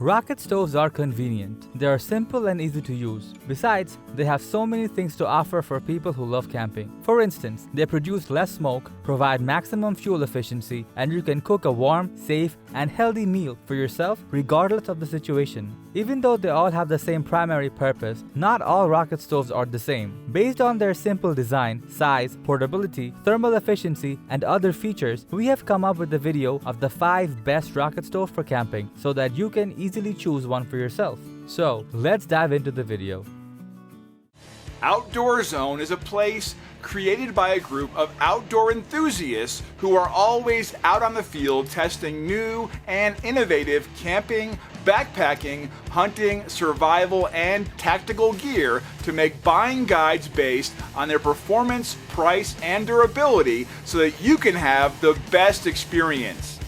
Rocket stoves are convenient. They are simple and easy to use. Besides, they have so many things to offer for people who love camping. For instance, they produce less smoke, provide maximum fuel efficiency, and you can cook a warm, safe, and healthy meal for yourself regardless of the situation. Even though they all have the same primary purpose, not all rocket stoves are the same. Based on their simple design, size, portability, thermal efficiency, and other features, we have come up with a video of the 5 best rocket stoves for camping so that you can easily choose one for yourself. So, let's dive into the video. Outdoor Zone is a place created by a group of outdoor enthusiasts who are always out on the field testing new and innovative camping, backpacking, hunting, survival, and tactical gear to make buying guides based on their performance, price, and durability so that you can have the best experience.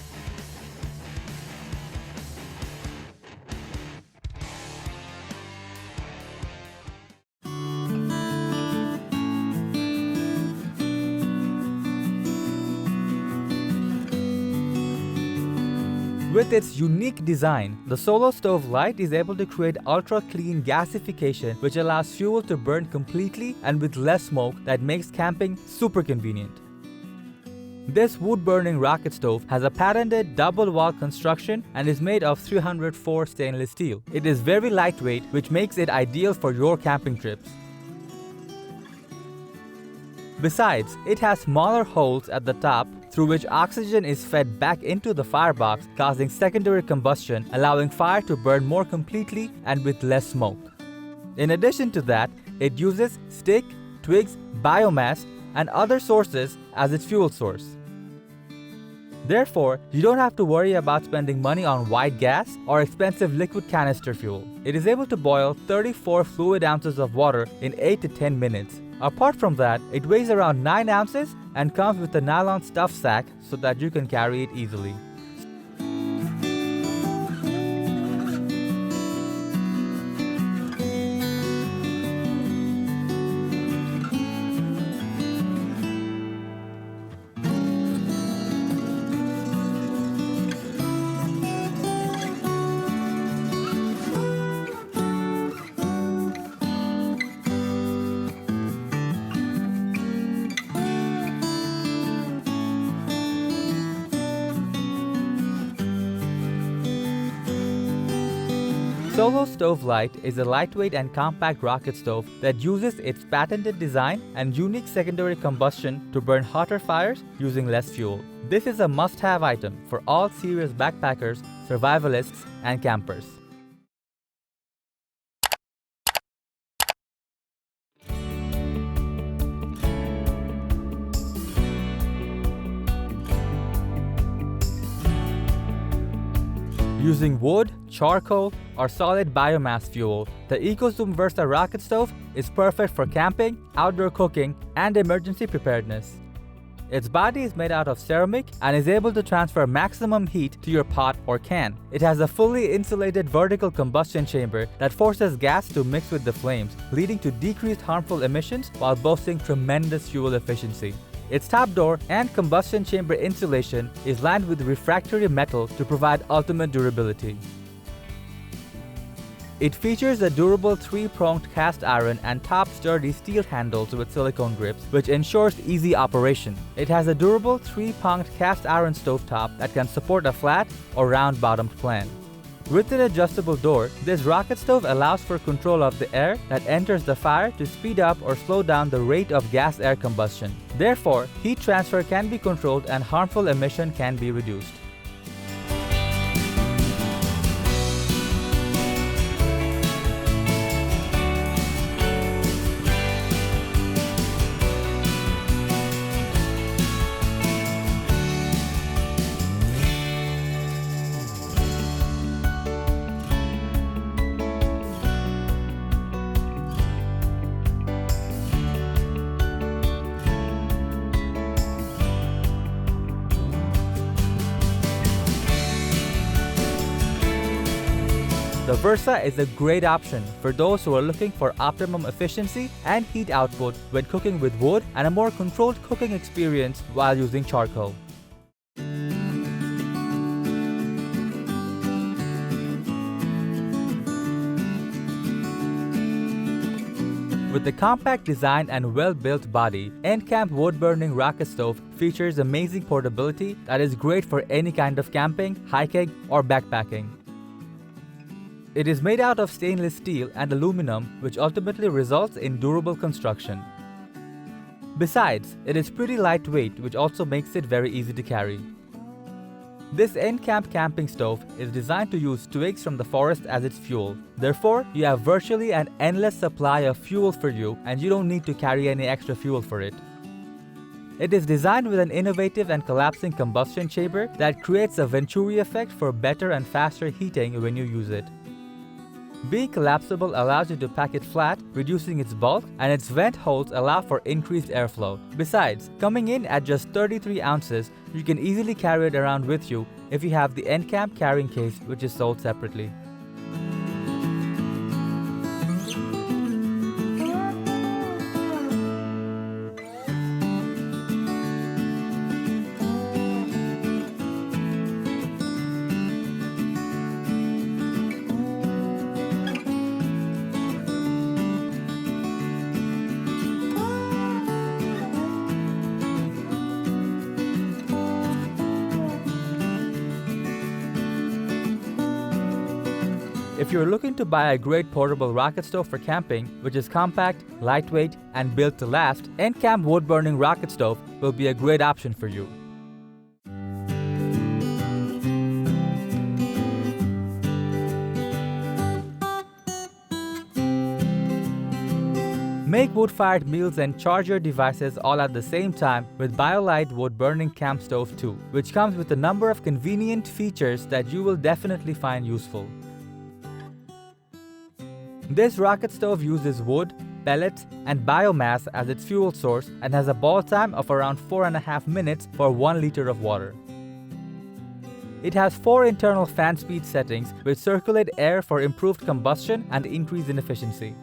With its unique design, the Solo Stove Lite is able to create ultra-clean gasification which allows fuel to burn completely and with less smoke that makes camping super convenient. This wood-burning rocket stove has a patented double-wall construction and is made of 304 stainless steel. It is very lightweight, which makes it ideal for your camping trips. Besides, it has smaller holes at the top through which oxygen is fed back into the firebox, causing secondary combustion, allowing fire to burn more completely and with less smoke. In addition to that, it uses stick, twigs, biomass, and other sources as its fuel source. Therefore, you don't have to worry about spending money on white gas or expensive liquid canister fuel. It is able to boil 34 fluid ounces of water in 8 to 10 minutes. Apart from that, it weighs around 9 ounces and comes with a nylon stuff sack so that you can carry it easily. Solo Stove Lite is a lightweight and compact rocket stove that uses its patented design and unique secondary combustion to burn hotter fires using less fuel. This is a must-have item for all serious backpackers, survivalists, and campers. Using wood, charcoal, or solid biomass fuel, the EcoZoom Versa rocket stove is perfect for camping, outdoor cooking, and emergency preparedness. Its body is made out of ceramic and is able to transfer maximum heat to your pot or can. It has a fully insulated vertical combustion chamber that forces gas to mix with the flames, leading to decreased harmful emissions while boasting tremendous fuel efficiency. Its top door and combustion chamber insulation is lined with refractory metal to provide ultimate durability. It features a durable 3-pronged cast iron and top sturdy steel handles with silicone grips, which ensures easy operation. It has a durable 3-pronged cast iron stovetop that can support a flat or round-bottomed plan. With an adjustable door, this rocket stove allows for control of the air that enters the fire to speed up or slow down the rate of gas-air combustion. Therefore, heat transfer can be controlled and harmful emission can be reduced. The Versa is a great option for those who are looking for optimum efficiency and heat output when cooking with wood and a more controlled cooking experience while using charcoal. With the compact design and well-built body, nCamp wood-burning rocket stove features amazing portability that is great for any kind of camping, hiking, or backpacking. It is made out of stainless steel and aluminum, which ultimately results in durable construction. Besides, it is pretty lightweight, which also makes it very easy to carry. This nCamp camping stove is designed to use twigs from the forest as its fuel. Therefore, you have virtually an endless supply of fuel for you, and you don't need to carry any extra fuel for it. It is designed with an innovative and collapsing combustion chamber that creates a Venturi effect for better and faster heating when you use it. Being collapsible allows you to pack it flat, reducing its bulk, and its vent holes allow for increased airflow. Besides, coming in at just 33 ounces, you can easily carry it around with you if you have the nCamp carrying case, which is sold separately. If you're looking to buy a great portable rocket stove for camping, which is compact, lightweight, and built to last, nCamp wood-burning rocket stove will be a great option for you. Make wood-fired meals and charge your devices all at the same time with BioLite wood-burning Campstove 2, which comes with a number of convenient features that you will definitely find useful. This rocket stove uses wood, pellets, and biomass as its fuel source and has a boil time of around 4.5 minutes for 1 liter of water. It has 4 internal fan speed settings which circulate air for improved combustion and increase in efficiency.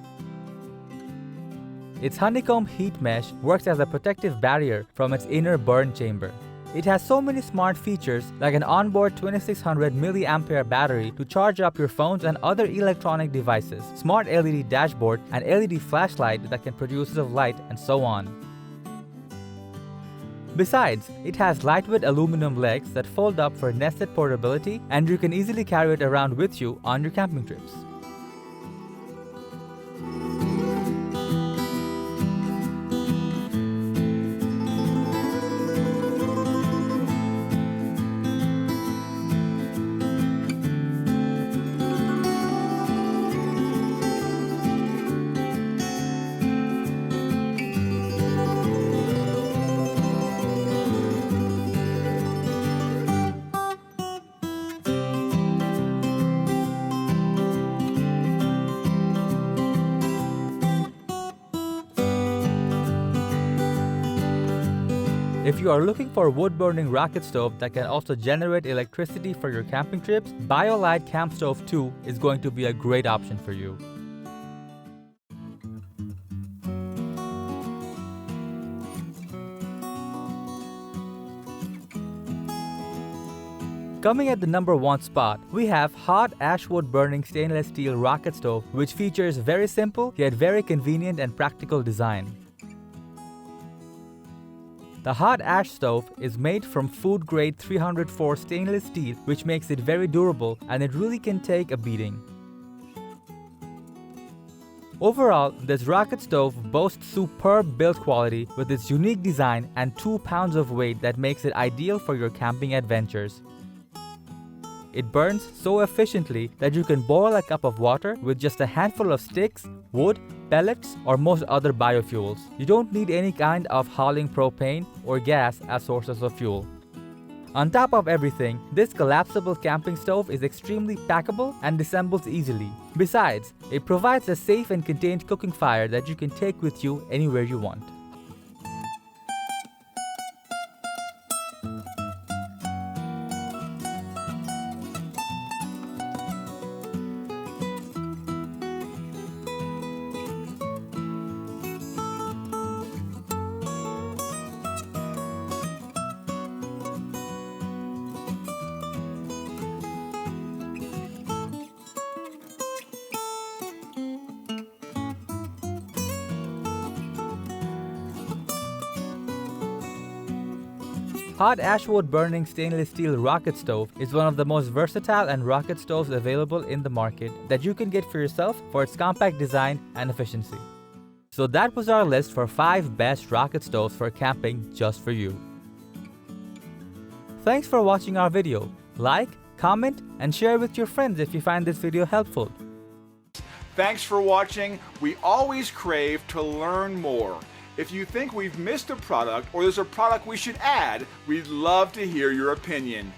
Its honeycomb heat mesh works as a protective barrier from its inner burn chamber. It has so many smart features like an onboard 2600 mAh battery to charge up your phones and other electronic devices, smart LED dashboard, and LED flashlight that can produce light, and so on. Besides, it has lightweight aluminum legs that fold up for nested portability, and you can easily carry it around with you on your camping trips. If you are looking for a wood-burning rocket stove that can also generate electricity for your camping trips, BioLite Campstove 2 is going to be a great option for you. Coming at the number 1 spot, we have hot ashwood burning stainless steel rocket stove, which features very simple yet very convenient and practical design. The hot ash stove is made from food-grade 304 stainless steel, which makes it very durable and it really can take a beating. Overall, this rocket stove boasts superb build quality with its unique design and 2 pounds of weight that makes it ideal for your camping adventures. It burns so efficiently that you can boil a cup of water with just a handful of sticks, wood, pellets, or most other biofuels. You don't need any kind of hauling propane or gas as sources of fuel. On top of everything, this collapsible camping stove is extremely packable and disassembles easily. Besides, it provides a safe and contained cooking fire that you can take with you anywhere you want. Hot ashwood burning stainless steel rocket stove is one of the most versatile and rocket stoves available in the market that you can get for yourself for its compact design and efficiency. So that was our list for 5 best rocket stoves for camping just for you. Thanks for watching our video. Like, comment, and share with your friends if you find this video helpful. Thanks for watching. We always crave to learn more. If you think we've missed a product or there's a product we should add, we'd love to hear your opinion.